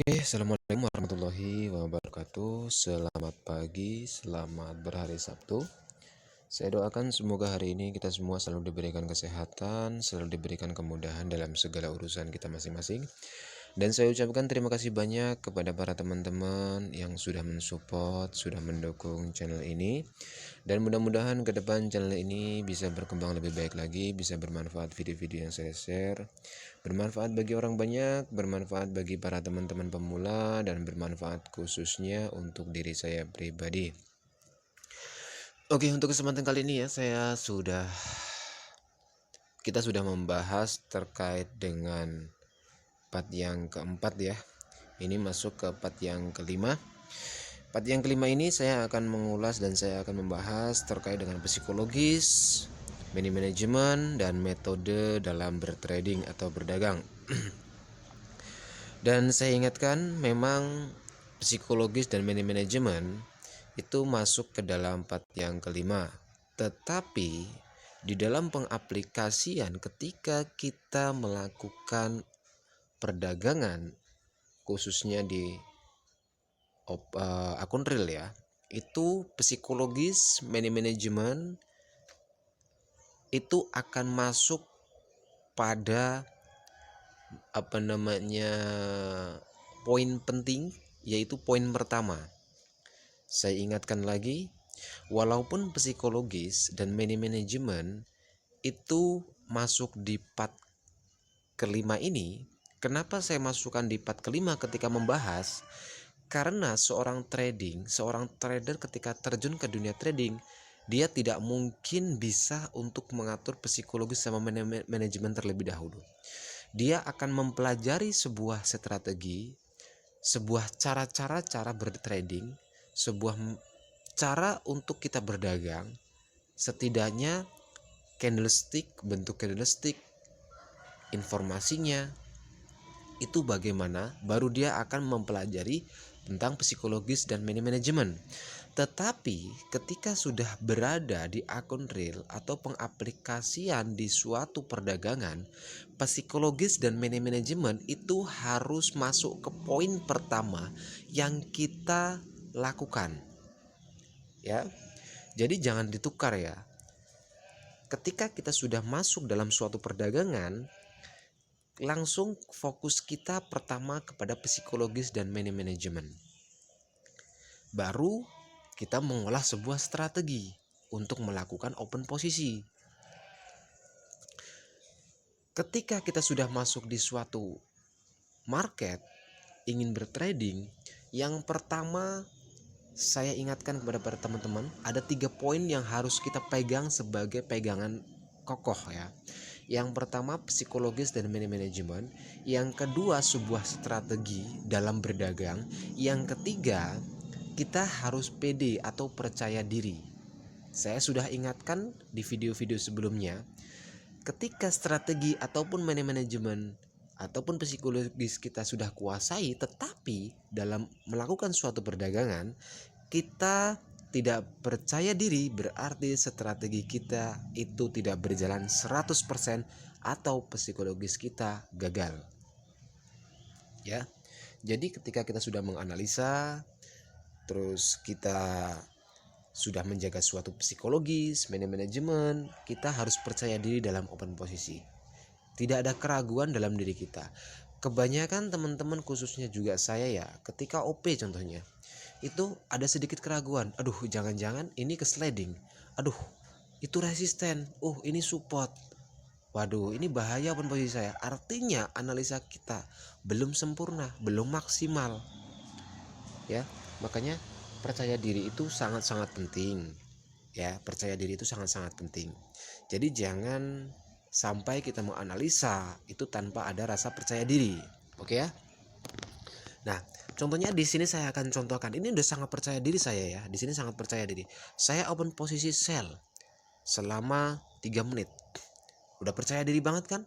Assalamualaikum warahmatullahi wabarakatuh. Selamat pagi, selamat berhari Sabtu. Saya doakan semoga hari ini kita semua selalu diberikan kesehatan, selalu diberikan kemudahan dalam segala urusan kita masing-masing. Dan saya ucapkan terima kasih banyak kepada para teman-teman yang sudah mensupport, sudah mendukung channel ini. Dan mudah-mudahan ke depan channel ini bisa berkembang lebih baik lagi, bisa bermanfaat video-video yang saya share, bermanfaat bagi orang banyak, bermanfaat bagi para teman-teman pemula, dan bermanfaat khususnya untuk diri saya pribadi. Oke, untuk kesempatan kali ini ya, kita sudah membahas terkait dengan part yang keempat ya. Ini masuk ke part yang kelima. Part yang kelima ini saya akan mengulas dan saya akan membahas terkait dengan psikologis, money management, dan metode dalam bertrading atau berdagang. Dan saya ingatkan, memang psikologis dan money management itu masuk ke dalam part yang kelima. Tetapi di dalam pengaplikasian ketika kita melakukan perdagangan, khususnya di akun real ya, itu psikologis, money management itu akan masuk pada poin penting, yaitu poin pertama. Saya ingatkan lagi, walaupun psikologis dan money management itu masuk di part kelima ini, kenapa saya masukkan di part kelima ketika membahas? Karena seorang trader ketika terjun ke dunia trading, dia tidak mungkin bisa untuk mengatur psikologis sama manajemen terlebih dahulu. Dia akan mempelajari sebuah strategi, sebuah cara bertrading, sebuah cara untuk kita berdagang, setidaknya bentuk candlestick, informasinya itu bagaimana, baru dia akan mempelajari tentang psikologis dan money management. Tetapi ketika sudah berada di akun real atau pengaplikasian di suatu perdagangan, psikologis dan money management itu harus masuk ke poin pertama yang kita lakukan. Ya. Jadi jangan ditukar ya. Ketika kita sudah masuk dalam suatu perdagangan, langsung fokus kita pertama kepada psikologis dan money management. Baru kita mengolah sebuah strategi untuk melakukan open posisi. Ketika kita sudah masuk di suatu market, ingin bertrading, yang pertama saya ingatkan kepada para teman-teman, ada 3 poin yang harus kita pegang sebagai pegangan kokoh ya. Yang pertama psikologis dan money management, yang kedua sebuah strategi dalam berdagang, yang ketiga kita harus pede atau percaya diri. Saya sudah ingatkan di video-video sebelumnya, ketika strategi ataupun money management ataupun psikologis kita sudah kuasai, tetapi dalam melakukan suatu perdagangan kita tidak percaya diri, berarti strategi kita itu tidak berjalan 100% atau psikologis kita gagal. Ya. Jadi ketika kita sudah menganalisa, terus kita sudah menjaga suatu psikologis, manajemen, kita harus percaya diri dalam open posisi. Tidak ada keraguan dalam diri kita. Kebanyakan teman-teman, khususnya juga saya ya, ketika OP contohnya, itu ada sedikit keraguan. Aduh, jangan-jangan ini ke sliding. Aduh, itu resisten. Ini support. Waduh, ini bahaya open posisi saya. Artinya analisa kita belum sempurna, belum maksimal. Ya, makanya percaya diri itu sangat-sangat penting. Ya, percaya diri itu sangat-sangat penting. Jadi jangan sampai kita menganalisa itu tanpa ada rasa percaya diri. Oke ya? Nah, contohnya di sini saya akan contohkan. Ini udah sangat percaya diri saya ya. Di sini sangat percaya diri. Saya open posisi sell selama 3 menit. Udah percaya diri banget kan?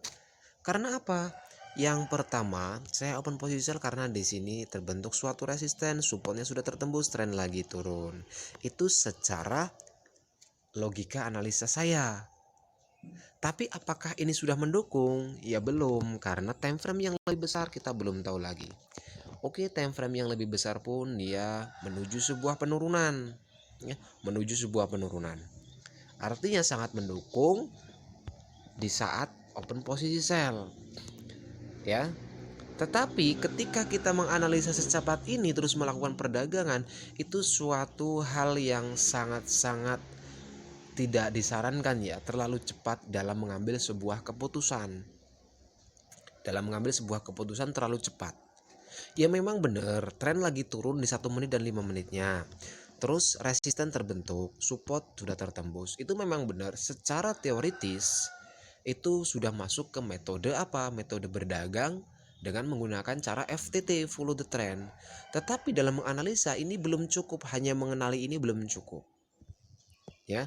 Karena apa? Yang pertama, saya open posisi sell karena di sini terbentuk suatu resisten, supportnya sudah tertembus, tren lagi turun. Itu secara logika analisa saya. Tapi apakah ini sudah mendukung? Ya belum, karena time frame yang lebih besar kita belum tahu lagi. Oke, time frame yang lebih besar pun dia menuju sebuah penurunan, ya, menuju sebuah penurunan. Artinya sangat mendukung di saat open posisi sell, ya. Tetapi ketika kita menganalisa secepat ini terus melakukan perdagangan, itu suatu hal yang sangat-sangat tidak disarankan ya, terlalu cepat dalam mengambil sebuah keputusan. Dalam mengambil sebuah keputusan terlalu cepat. Ya memang benar, tren lagi turun di 1 menit dan 5 menitnya. Terus resisten terbentuk, support sudah tertembus. Itu memang benar, secara teoritis itu sudah masuk ke metode apa? Metode berdagang dengan menggunakan cara FTT, follow the trend. Tetapi dalam menganalisa ini belum cukup, hanya mengenali ini belum cukup. Ya,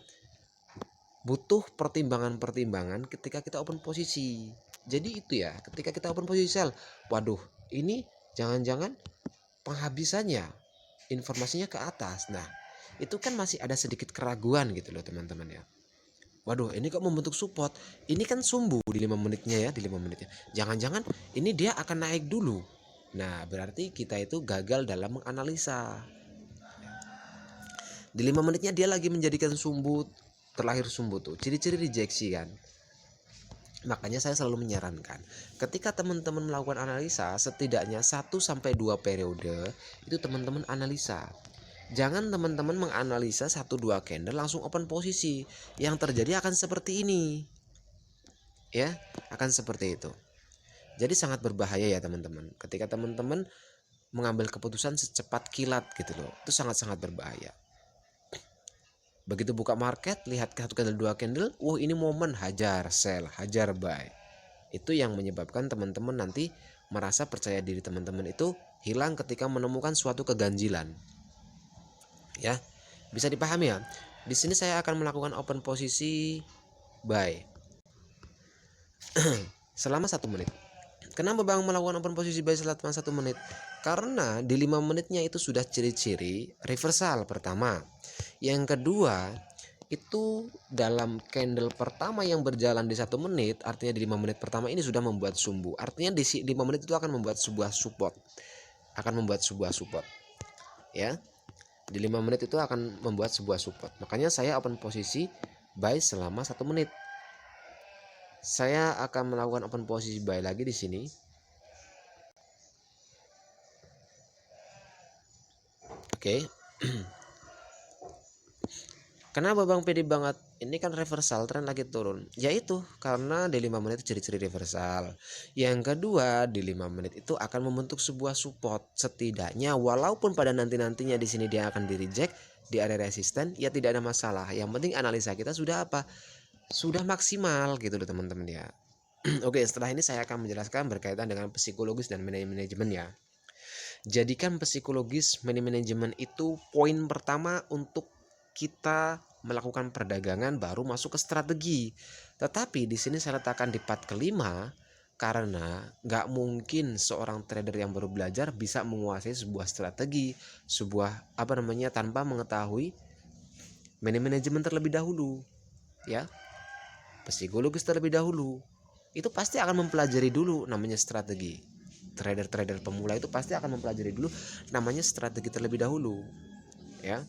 butuh pertimbangan-pertimbangan ketika kita open posisi. Jadi itu ya, ketika kita open posisi sell, waduh, ini jangan-jangan penghabisannya informasinya ke atas. Nah, itu kan masih ada sedikit keraguan gitu loh teman-teman ya. Waduh, ini kok membentuk support. Ini kan sumbu di 5 menitnya ya, di 5 menitnya. Jangan-jangan ini dia akan naik dulu. Nah, berarti kita itu gagal dalam menganalisa. Di 5 menitnya dia lagi menjadikan sumbu, terlahir sumbu tuh. Ciri-ciri rejeksi kan. Makanya saya selalu menyarankan ketika teman-teman melakukan analisa setidaknya 1 sampai 2 periode itu teman-teman analisa. Jangan teman-teman menganalisa 1-2 candle langsung open posisi. Yang terjadi akan seperti ini. Ya, akan seperti itu. Jadi sangat berbahaya ya teman-teman. Ketika teman-teman mengambil keputusan secepat kilat gitu loh. Itu sangat-sangat berbahaya. Begitu buka market, lihat 1 candle 2 candle, ini momen, hajar sell, hajar buy. Itu yang menyebabkan teman-teman nanti merasa percaya diri teman-teman itu hilang ketika menemukan suatu keganjilan. Ya, bisa dipahami ya. Di sini saya akan melakukan open posisi buy selama 1 menit. Kenapa Bang melakukan open posisi buy selama 1 menit? Karena di 5 menitnya itu sudah ciri-ciri reversal pertama. Yang kedua, itu dalam candle pertama yang berjalan di 1 menit, artinya di 5 menit pertama ini sudah membuat sumbu. Artinya di 5 menit itu akan membuat sebuah support. Ya. Di 5 menit itu akan membuat sebuah support. Makanya saya open posisi buy selama 1 menit. Saya akan melakukan open posisi buy lagi di sini. Oke. Kenapa Bang pede banget? Ini kan reversal, tren lagi turun. Yaitu karena di 5 menit itu ciri-ciri reversal. Yang kedua, di 5 menit itu akan membentuk sebuah support. Setidaknya walaupun pada nanti-nantinya di sini dia akan di reject di area resisten, ya tidak ada masalah. Yang penting analisa kita sudah apa? Sudah maksimal gitu loh teman-teman ya. Oke, setelah ini saya akan menjelaskan berkaitan dengan psikologis dan manajemen ya. Jadikan psikologis manajemen itu poin pertama untuk kita melakukan perdagangan baru masuk ke strategi. Tetapi di sini saya letakkan di part kelima karena nggak mungkin seorang trader yang baru belajar bisa menguasai sebuah strategi, tanpa mengetahui manajemen terlebih dahulu, ya, psikologis terlebih dahulu. Itu pasti akan mempelajari dulu namanya strategi. Trader-trader pemula itu pasti akan mempelajari dulu namanya strategi terlebih dahulu, ya.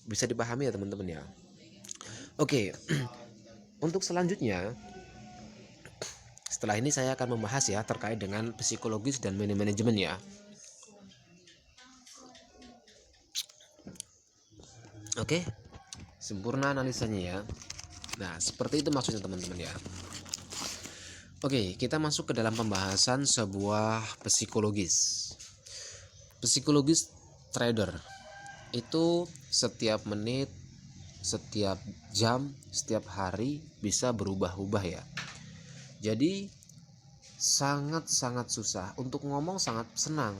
Bisa dipahami ya teman-teman ya. Oke. Untuk selanjutnya, setelah ini saya akan membahas ya terkait dengan psikologis dan manajemen ya. Oke. Sempurna analisanya ya. Nah, seperti itu maksudnya teman-teman ya. Oke, kita masuk ke dalam pembahasan sebuah psikologis. Psikologis trader itu setiap menit, setiap jam, setiap hari bisa berubah-ubah ya. Jadi sangat-sangat susah. Untuk ngomong sangat senang.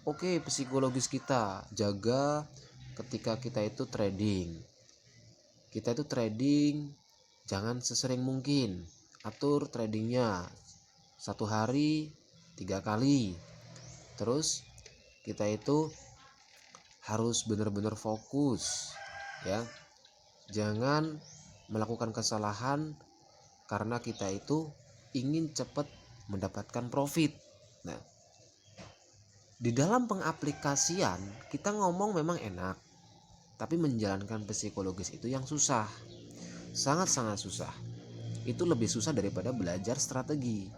Oke, psikologis kita jaga ketika kita itu trading. Kita itu trading jangan sesering mungkin. Atur tradingnya 1 hari 3 kali. Terus kita itu harus benar-benar fokus ya. Jangan melakukan kesalahan karena kita itu ingin cepat mendapatkan profit. Nah, Di dalam pengaplikasian kita ngomong memang enak, tapi menjalankan psikologis itu yang susah, sangat-sangat susah. Itu lebih susah daripada belajar strategi.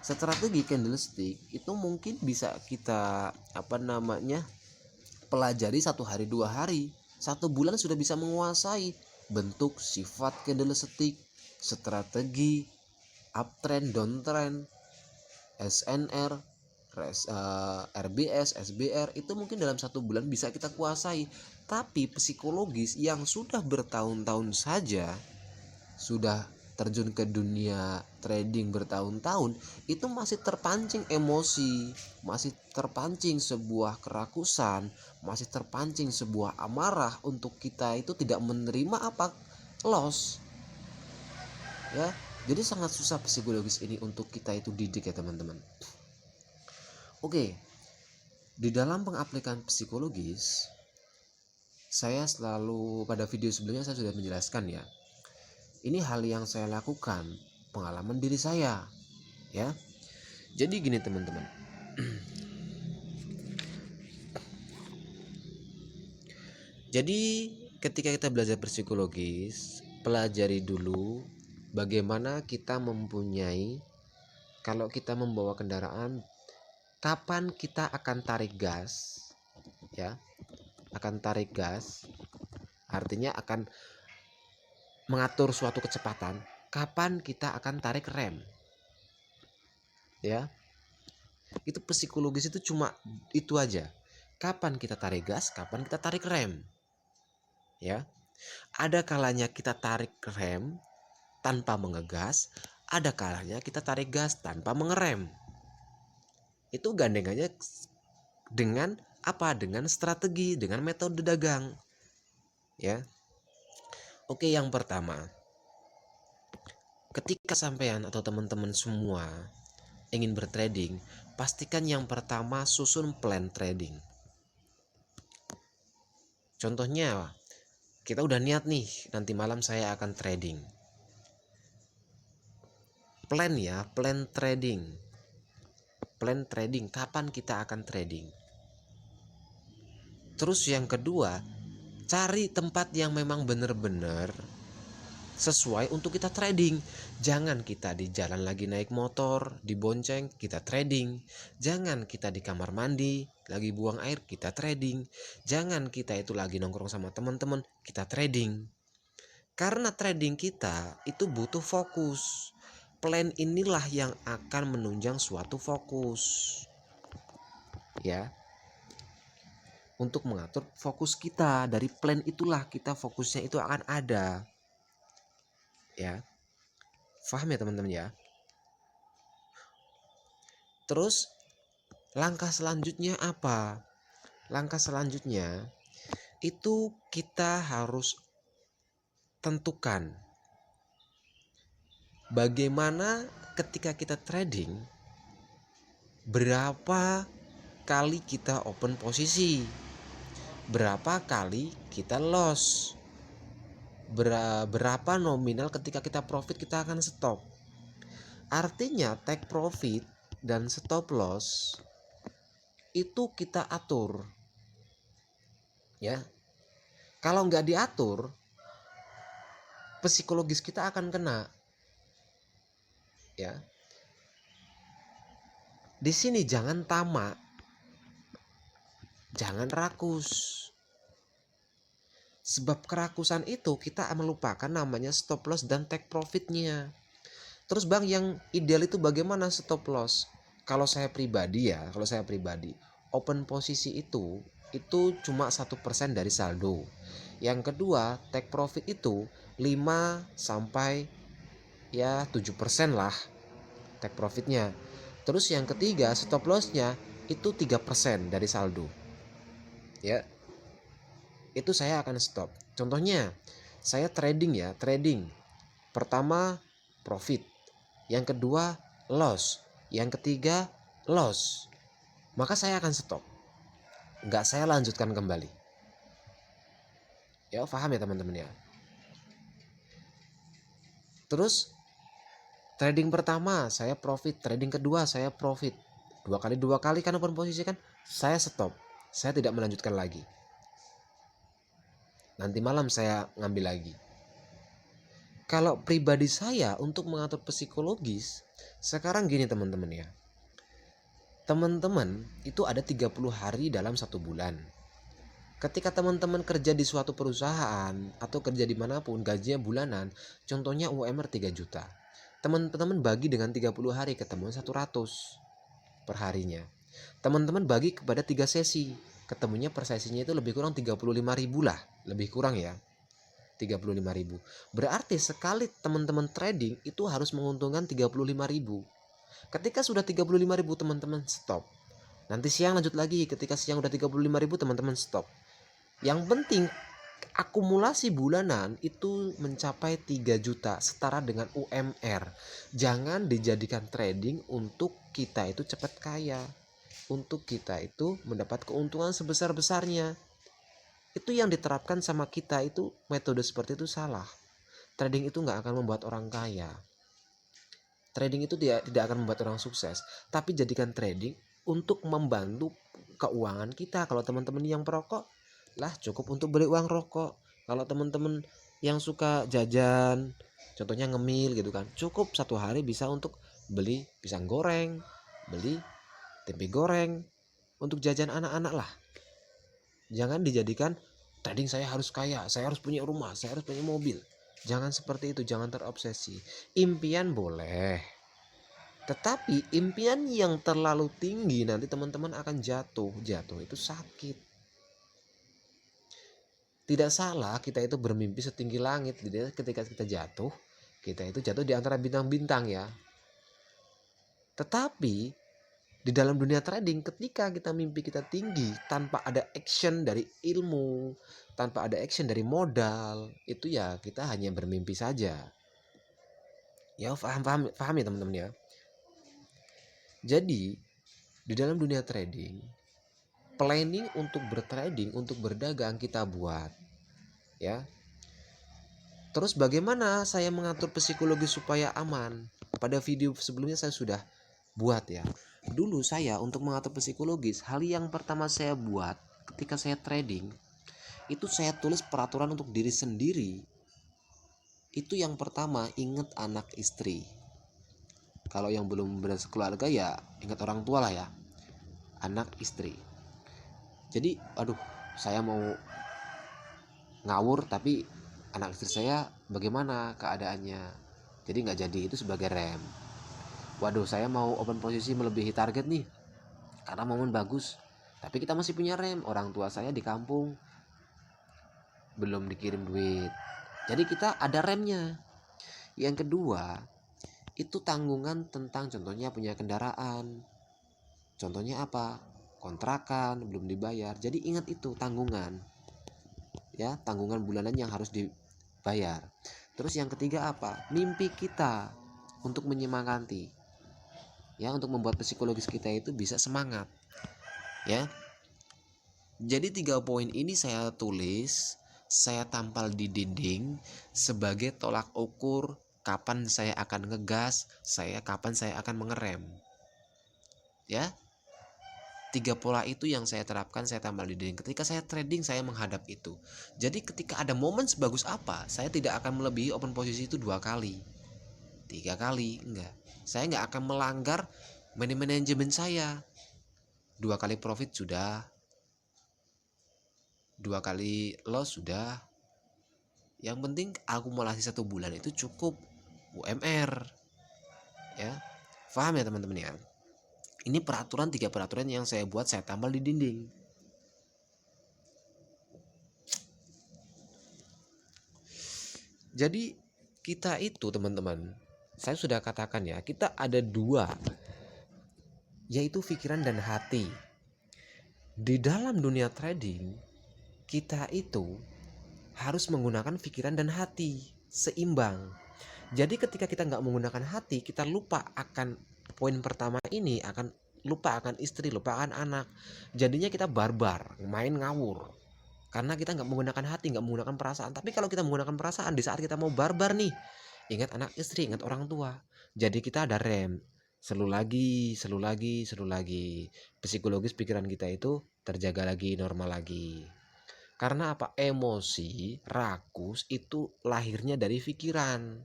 Strategi candlestick itu mungkin bisa kita pelajari 1 hari 2 hari, 1 bulan sudah bisa menguasai bentuk sifat candlestick, strategi uptrend, downtrend, SNR, RBS, SBR, itu mungkin dalam 1 bulan bisa kita kuasai. Tapi psikologis yang sudah bertahun-tahun saja, sudah terjun ke dunia trading bertahun-tahun, itu masih terpancing emosi, masih terpancing sebuah kerakusan, masih terpancing sebuah amarah untuk kita itu tidak menerima loss, ya. Jadi sangat susah psikologis ini untuk kita itu didik, ya teman-teman. Oke, di dalam pengaplikasian psikologis, saya selalu, pada video sebelumnya saya sudah menjelaskan ya, ini hal yang saya lakukan, pengalaman diri saya, ya. Jadi gini teman-teman, jadi ketika kita belajar psikologis, pelajari dulu bagaimana kita mempunyai, kalau kita membawa kendaraan, kapan kita akan tarik gas, ya. Akan tarik gas artinya akan mengatur suatu kecepatan, kapan kita akan tarik rem, ya. Itu psikologis itu cuma itu aja, kapan kita tarik gas, kapan kita tarik rem, ya. Ada kalanya kita tarik rem tanpa mengegas, ada kalanya kita tarik gas tanpa mengerem. Itu gandengannya dengan apa? Dengan strategi, dengan metode dagang, ya. Oke, yang pertama, ketika sampean atau teman-teman semua ingin bertrading, pastikan yang pertama susun plan trading. Contohnya, kita udah niat nih, nanti malam saya akan trading. Plan ya, plan trading. Plan trading, kapan kita akan trading. Terus yang kedua, cari tempat yang memang benar-benar sesuai untuk kita trading. Jangan kita di jalan lagi naik motor, dibonceng, kita trading. Jangan kita di kamar mandi, lagi buang air, kita trading. Jangan kita itu lagi nongkrong sama teman-teman, kita trading. Karena trading kita itu butuh fokus. Plan inilah yang akan menunjang suatu fokus, ya. Untuk mengatur fokus kita, dari plan itulah kita fokusnya itu akan ada, ya. Paham ya teman-teman ya? Terus langkah selanjutnya apa? Langkah selanjutnya itu kita harus tentukan bagaimana ketika kita trading, berapa kali kita open posisi, berapa kali kita loss, berapa nominal ketika kita profit kita akan stop. Artinya take profit dan stop loss itu kita atur, ya. Kalau nggak diatur, psikologis kita akan kena, ya. Di sini jangan tamak, jangan rakus. Sebab kerakusan itu kita melupakan namanya stop loss dan take profitnya. Terus bang, yang ideal itu bagaimana stop loss? Kalau saya pribadi ya, open posisi itu cuma 1% dari saldo. Yang kedua, take profit itu 5 sampai 7% lah take profitnya. Terus yang ketiga, stop lossnya itu 3% dari saldo, ya. Itu saya akan stop. Contohnya, saya trading ya, pertama profit, yang kedua loss, yang ketiga loss, maka saya akan stop, nggak saya lanjutkan kembali, ya. Paham ya teman-teman ya? Terus trading pertama saya profit, trading kedua saya profit, dua kali kan open posisi kan, saya stop, saya tidak melanjutkan lagi. Nanti malam saya ngambil lagi. Kalau pribadi saya untuk mengatur psikologis, sekarang gini teman-teman ya. Teman-teman itu ada 30 hari dalam 1 bulan. Ketika teman-teman kerja di suatu perusahaan atau kerja dimanapun, gajinya bulanan, contohnya UMR 3 juta. Teman-teman bagi dengan 30 hari, ketemu 100 per harinya. Teman-teman bagi kepada 3 sesi, ketemunya per sesinya itu lebih kurang 35.000 lah, lebih kurang ya. 35.000. Berarti sekali teman-teman trading itu harus menguntungkan 35.000. Ketika sudah 35.000 teman-teman stop. Nanti siang lanjut lagi, ketika siang udah 35.000 teman-teman stop. Yang penting akumulasi bulanan itu mencapai 3 juta setara dengan UMR. Jangan dijadikan trading untuk kita itu cepat kaya, untuk kita itu mendapat keuntungan sebesar-besarnya. Itu yang diterapkan sama kita itu, metode seperti itu salah. Trading itu nggak akan membuat orang kaya. Trading itu tidak akan membuat orang sukses. Tapi jadikan trading untuk membantu keuangan kita. Kalau teman-teman yang perokok, lah cukup untuk beli uang rokok. Kalau teman-teman yang suka jajan, contohnya ngemil gitu kan, cukup 1 hari bisa untuk beli pisang goreng, beli tempe goreng, untuk jajan anak-anak lah. Jangan dijadikan trading saya harus kaya, saya harus punya rumah, saya harus punya mobil. Jangan seperti itu, jangan terobsesi. Impian boleh, tetapi impian yang terlalu tinggi nanti teman-teman akan jatuh. Jatuh itu sakit. Tidak salah kita itu bermimpi setinggi langit. Ketika kita jatuh, kita itu jatuh di antara bintang-bintang ya. Tetapi di dalam dunia trading, ketika kita mimpi kita tinggi tanpa ada action dari ilmu, tanpa ada action dari modal, itu ya kita hanya bermimpi saja. Ya paham ya teman-teman ya. Jadi di dalam dunia trading, planning untuk bertrading, untuk berdagang kita buat ya. Terus bagaimana saya mengatur psikologi supaya aman? Pada video sebelumnya saya sudah buat ya. Dulu saya untuk mengatur psikologis, hal yang pertama saya buat ketika saya trading, itu saya tulis peraturan untuk diri sendiri. Itu yang pertama, ingat anak istri. Kalau yang belum berkeluarga ya ingat orang tua lah ya. Anak istri. Jadi saya mau ngawur tapi anak istri saya bagaimana keadaannya, jadi nggak jadi, itu sebagai rem. Saya mau open posisi melebihi target nih karena momen bagus, tapi kita masih punya rem, orang tua saya di kampung belum dikirim duit, jadi kita ada remnya. Yang kedua itu tanggungan tentang contohnya punya kendaraan, contohnya apa, kontrakan belum dibayar, jadi ingat itu tanggungan ya, tanggungan bulanan yang harus dibayar. Terus yang ketiga apa, mimpi kita untuk menyemangati ya, untuk membuat psikologis kita itu bisa semangat ya. Jadi 3 poin ini saya tulis, saya tampal di dinding sebagai tolak ukur kapan saya akan ngegas, kapan saya akan mengerem ya. 3 pola itu yang saya terapkan, saya tampal di dinding. Ketika saya trading, saya menghadap itu. Jadi ketika ada momen sebagus apa, saya tidak akan melebihi open posisi itu 2 kali, 3 kali, enggak. Saya enggak akan melanggar manajemen saya. 2 kali profit sudah, 2 kali loss sudah. Yang penting akumulasi 1 bulan itu cukup UMR ya. Paham ya teman-teman ya. Ini peraturan, 3 peraturan yang saya buat, saya tampal di dinding. Jadi kita itu teman-teman, saya sudah katakan ya, kita ada 2, yaitu pikiran dan hati. Di dalam dunia trading, kita itu harus menggunakan pikiran dan hati seimbang. Jadi ketika kita nggak menggunakan hati, kita lupa akan poin pertama ini, akan lupa akan istri, lupa akan anak. Jadinya kita barbar, main ngawur. Karena kita nggak menggunakan hati, nggak menggunakan perasaan. Tapi kalau kita menggunakan perasaan, di saat kita mau barbar nih, ingat anak istri, ingat orang tua. Jadi kita ada rem. selu lagi. Psikologis pikiran kita itu terjaga lagi, normal lagi. Karena apa? Emosi, rakus itu lahirnya dari pikiran.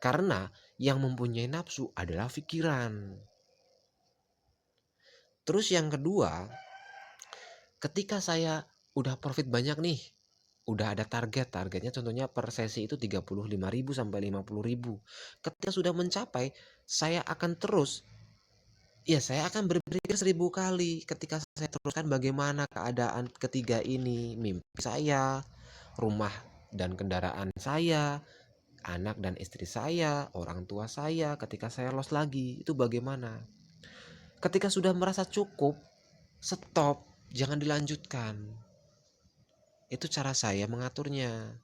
Karena yang mempunyai nafsu adalah pikiran. Terus yang kedua, ketika saya udah profit banyak nih, udah ada targetnya contohnya per sesi itu 35.000 sampai 50.000. Ketika sudah mencapai, saya akan terus saya akan berpikir 1000 kali ketika saya teruskan bagaimana keadaan ketiga ini, mimpi saya, rumah dan kendaraan saya, anak dan istri saya, orang tua saya ketika saya loss lagi, itu bagaimana? Ketika sudah merasa cukup, stop, jangan dilanjutkan. Itu cara saya mengaturnya.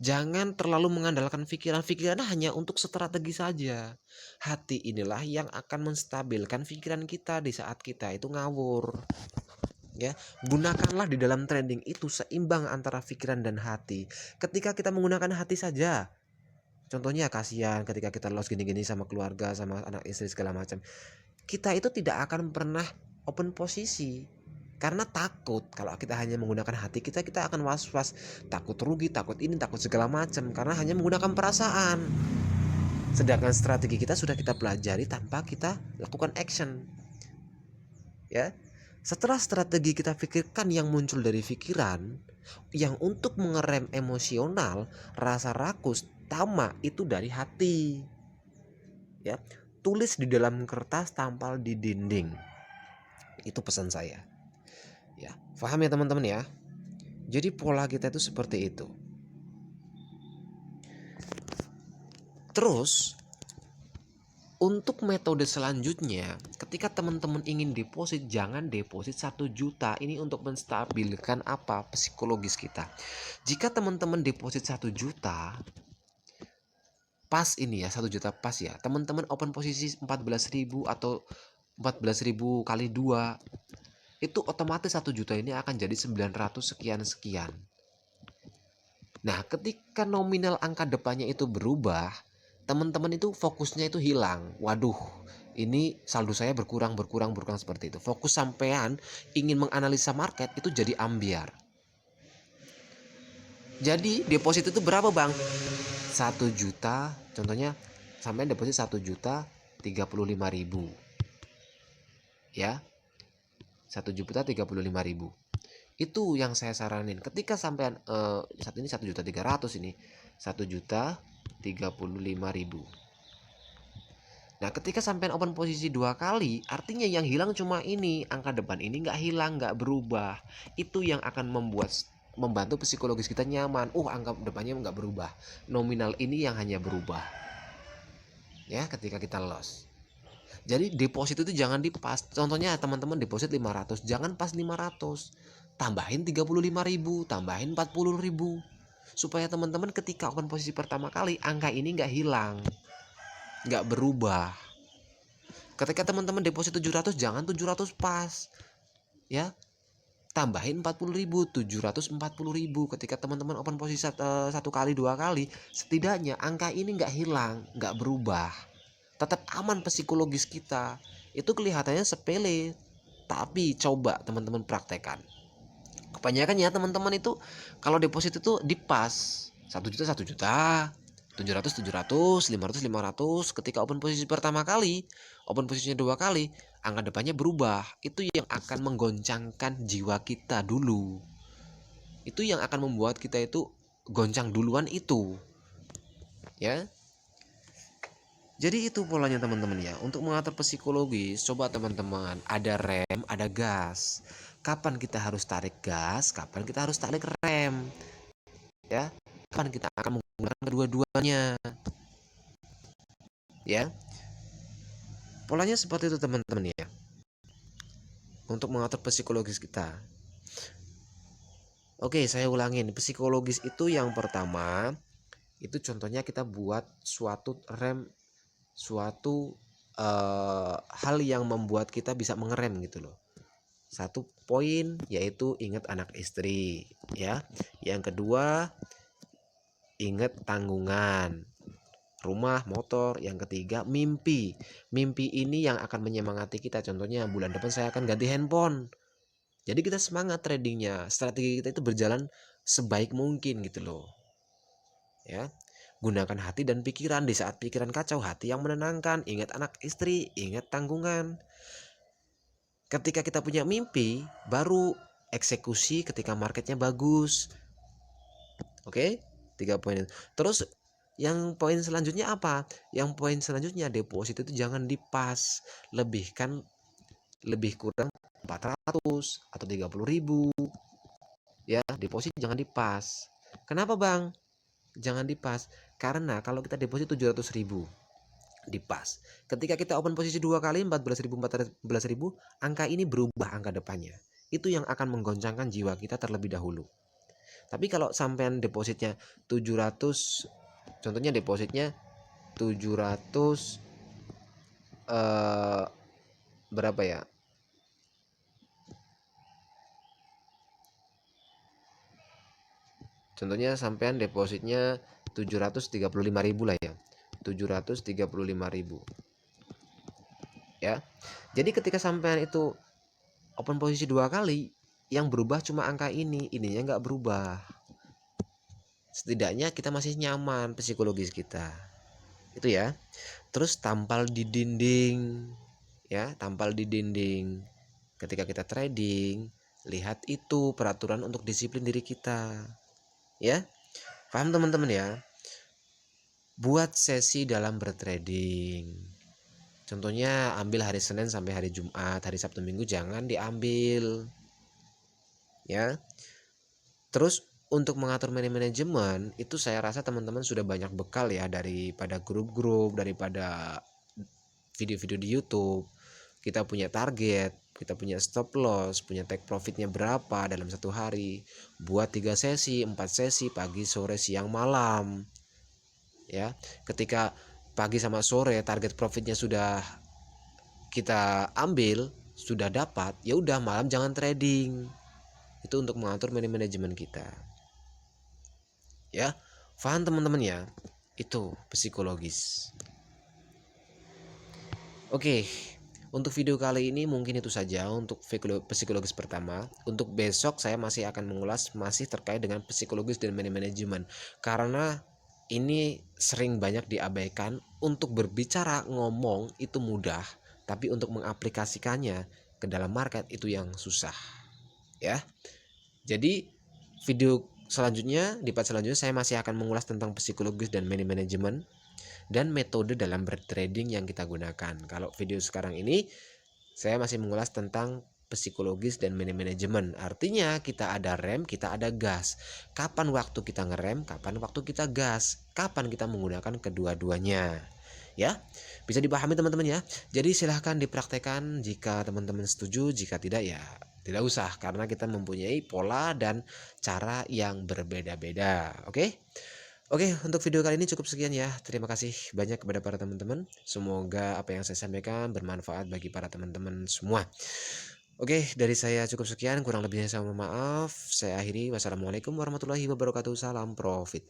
Jangan terlalu mengandalkan pikiran hanya untuk strategi saja. Hati inilah yang akan menstabilkan pikiran kita di saat kita itu ngawur. Ya, gunakanlah di dalam trading itu seimbang antara pikiran dan hati. Ketika kita menggunakan hati saja, contohnya kasihan ketika kita loss gini-gini sama keluarga, sama anak istri segala macam. Kita itu tidak akan pernah open posisi karena takut. Kalau kita hanya menggunakan hati kita akan was-was, takut rugi, takut ini, takut segala macam karena hanya menggunakan perasaan. Sedangkan strategi kita sudah kita pelajari tanpa kita lakukan action. Ya. Setelah strategi kita pikirkan yang muncul dari pikiran, yang untuk mengerem emosional, rasa rakus, tamak itu dari hati. Ya, tulis di dalam kertas, tampal di dinding. Itu pesan saya. Ya, paham ya teman-teman ya? Jadi pola kita itu seperti itu. Terus untuk metode selanjutnya, ketika teman-teman ingin deposit, jangan deposit 1 juta. Ini untuk menstabilkan apa? Psikologis kita. Jika teman-teman deposit 1 juta, pas ini ya, 1 juta pas ya. Teman-teman open posisi 14.000 atau 14.000 kali 2. Itu otomatis 1 juta ini akan jadi 900 sekian-sekian. Nah, ketika nominal angka depannya itu berubah, teman-teman itu fokusnya itu hilang. Waduh, ini saldo saya berkurang seperti itu. Fokus sampean ingin menganalisa market itu jadi ambiar. Jadi deposit itu berapa bang? 1 juta, contohnya sampean deposit 1 juta 35.000. Ya, 1 juta 35.000. Itu yang saya saranin. Ketika sampean saat ini 1.300.000 ini, 1.035.000. Nah, ketika sampean open posisi 2 kali, artinya yang hilang cuma ini, angka depan ini nggak hilang, nggak berubah. Itu yang akan membantu psikologis kita nyaman. Angka depannya nggak berubah. Nominal ini yang hanya berubah. Ya, ketika kita loss. Jadi deposit itu jangan dipas. Contohnya teman-teman deposit 500, jangan pas 500. Tambahin 35.000, tambahin 40.000. Supaya teman-teman ketika open posisi pertama kali, angka ini nggak hilang, nggak berubah. Ketika teman-teman deposit 700, jangan 700 pas. Ya, tambahin 40.000, 740.000. Ketika teman-teman open posisi 1 kali 2 kali, setidaknya angka ini nggak hilang, nggak berubah. Tetap aman psikologis kita. Itu kelihatannya sepele, tapi coba teman-teman praktekkan. Kebanyakan ya teman-teman itu kalau deposit itu dipas 1 juta 1 juta, 700 700, 500 500. Ketika open posisi pertama kali, open posisinya 2 kali, angka depannya berubah. Itu yang akan menggoncangkan jiwa kita dulu. Itu yang akan membuat kita itu goncang duluan itu. Ya. Jadi itu polanya teman-teman ya. Untuk mengatur psikologis, coba teman-teman, ada rem, ada gas. Kapan kita harus tarik gas, kapan kita harus tarik rem. Ya. Kapan kita akan menggunakan kedua-duanya. Ya. Polanya seperti itu teman-teman ya. Untuk mengatur psikologis kita. Oke, saya ulangin. Psikologis itu yang pertama, itu contohnya kita buat suatu rem, suatu hal yang membuat kita bisa mengerem gitu loh. 1 poin yaitu ingat anak istri ya. Yang kedua, ingat tanggungan. rumah, motor. Yang ketiga, mimpi. Mimpi ini yang akan menyemangati kita. Contohnya bulan depan saya akan ganti handphone. Jadi kita semangat tradingnya. Strategi kita itu berjalan sebaik mungkin gitu loh. Ya. Gunakan hati dan pikiran. Di saat pikiran kacau, hati yang menenangkan. Ingat anak istri, ingat tanggungan. Ketika kita punya mimpi, baru eksekusi ketika marketnya bagus. Oke, 3 poin. Terus yang poin selanjutnya apa? Yang poin selanjutnya, deposit itu jangan dipas. Lebih kurang 400 atau 30.000. Ya, deposit jangan dipas. Kenapa, Bang? Jangan dipas. Karena kalau kita deposit 700.000 dipas. Ketika kita open posisi 2 kali 14.000, angka ini berubah angka depannya. Itu yang akan menggoncangkan jiwa kita terlebih dahulu. Tapi kalau sampean depositnya 700, contohnya depositnya 700 berapa ya? Contohnya sampean depositnya 735.000 lah ya. 735.000. Ya. Jadi ketika sampean itu open posisi 2 kali, yang berubah cuma angka ini, ininya nggak berubah. Setidaknya kita masih nyaman psikologis kita. Itu ya. Terus tampal di dinding, ya, tampal di dinding. Ketika kita trading, lihat itu peraturan untuk disiplin diri kita. Ya. Paham teman-teman ya? Buat sesi dalam bertrading. Contohnya ambil hari Senin sampai hari Jumat, hari Sabtu Minggu jangan diambil. Ya. Terus untuk mengatur manajemen itu saya rasa teman-teman sudah banyak bekal ya, daripada grup-grup, daripada video-video di YouTube. Kita punya target, kita punya stop loss, punya take profitnya berapa dalam satu hari. Buat 3 sesi, 4 sesi, pagi, sore, siang, malam. Ya, ketika pagi sama sore target profitnya sudah kita ambil, sudah dapat, ya udah malam jangan trading. Itu untuk mengatur manajemen kita. Ya, paham teman-teman ya? Itu psikologis. Oke, untuk video kali ini mungkin itu saja untuk psikologis pertama. Untuk besok saya masih akan mengulas masih terkait dengan psikologis dan manajemen. Karena ini sering banyak diabaikan. Untuk berbicara ngomong itu mudah, tapi untuk mengaplikasikannya ke dalam market itu yang susah. Ya. Jadi video selanjutnya, di part selanjutnya saya masih akan mengulas tentang psikologis dan manajemen dan metode dalam bertrading yang kita gunakan. Kalau video sekarang ini saya masih mengulas tentang psikologis dan manajemen. Artinya kita ada rem, kita ada gas. Kapan waktu kita ngerem, kapan waktu kita gas, kapan kita menggunakan kedua-duanya. Ya, bisa dipahami teman-teman ya. Jadi silahkan dipraktekkan jika teman-teman setuju, jika tidak ya tidak usah, karena kita mempunyai pola dan cara yang berbeda-beda. Oke? Oke, untuk video kali ini cukup sekian ya. Terima kasih banyak kepada para teman-teman. Semoga apa yang saya sampaikan bermanfaat bagi para teman-teman semua. Oke, dari saya cukup sekian. Kurang lebihnya saya mohon maaf. Saya akhiri. Wassalamualaikum warahmatullahi wabarakatuh. Salam profit.